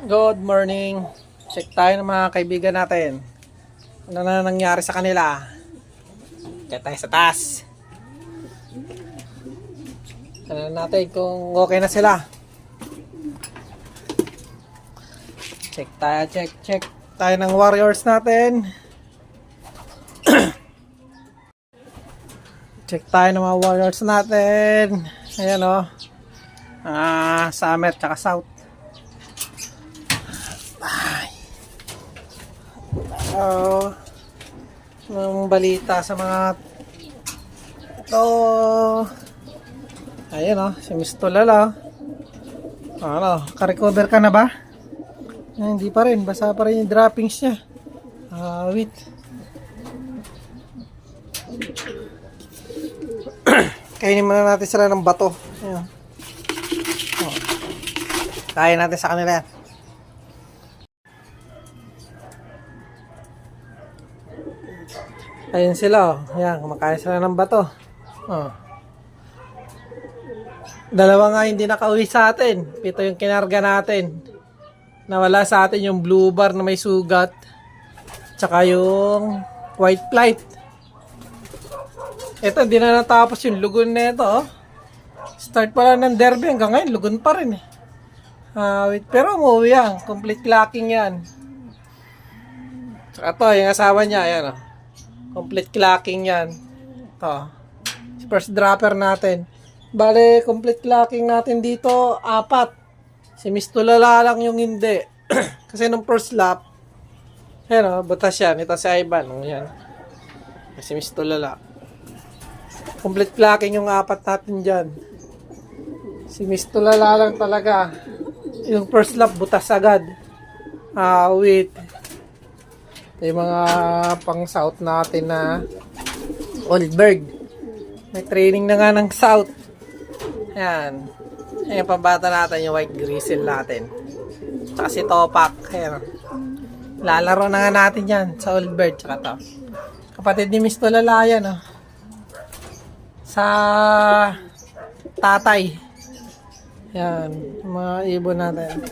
Good morning. Check tayo ng mga kaibigan natin. Ano na nangyari sa kanila? Check tayo sa taas. Tignan natin kung okay na sila. Check tayo, check tayo ng warriors natin. Check tayo ng mga warriors natin. Ayan o. Summer tsaka south. Ang balita sa mga ito, ayan o, si Miss Tulala. Ano, ka-recover ka na ba? Hindi pa rin, basa pa rin yung droppings niya. Wait. Kainin muna natin sila ng bato. Ayan. Kain natin sa kanila yan. Ayun sila, oh. Yan, kumakain sila ng bato. Oh. Dalawa nga hindi nakauwi sa atin. Ito yung kinarga natin. Nawala sa atin yung blue bar na may sugat. Tsaka yung white flight. Ito, hindi na natapos yung lugon na ito. Oh. Start pala ng derby hanggang ngayon, lugon pa rin. Wait, pero umuwi yan. Complete clocking yan. Tsaka ito, yung asawa niya, ayan oh. Complete clocking yan. Ito. First dropper natin. Bale, complete clocking natin dito, 4. Si Miss Tulala lang yung hindi. Kasi nung first lap, ayan o, butas yan. Ito si Ivan. Ayan. Si Miss Tulala. Complete clocking yung 4 natin dyan. Si Miss Tulala lang talaga. Yung first lap, butas agad. Wait. Yung mga pang south natin na old bird. May training na nga ng south. Ayan. Ayan pambata natin yung white grizzle natin. Tsaka si Topak. Ayan. Lalaro na nga natin yan sa old bird. Tsaka to. Kapatid ni Miss Tulala yan. Oh. Sa tatay. Ayan. Mga ibon natin.